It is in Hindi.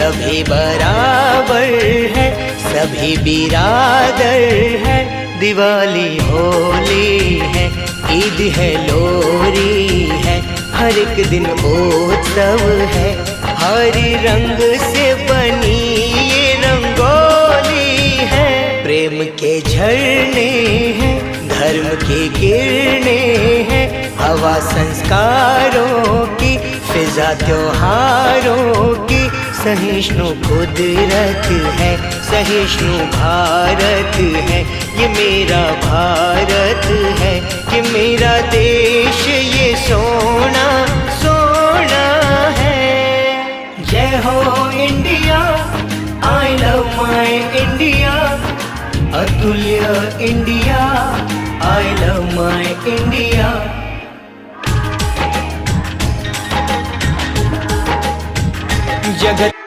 सभी बराबर है, सभी बिरादर है। दिवाली होली है, ईद है लोरी है, हर एक दिन उत्सव है। हर रंग से बनी ये रंगोली है। प्रेम के झरने हैं, धर्म की किरणें हैं, हवा संस्कारों की, फिजा त्योहारों की। सहिष्णु कुदरत है, सहिष्णु भारत है, ये मेरा भारत है, ये मेरा देश, ये सोना सोना है। जय हो India, I love my India, अतुल्य India, I love my India. जगत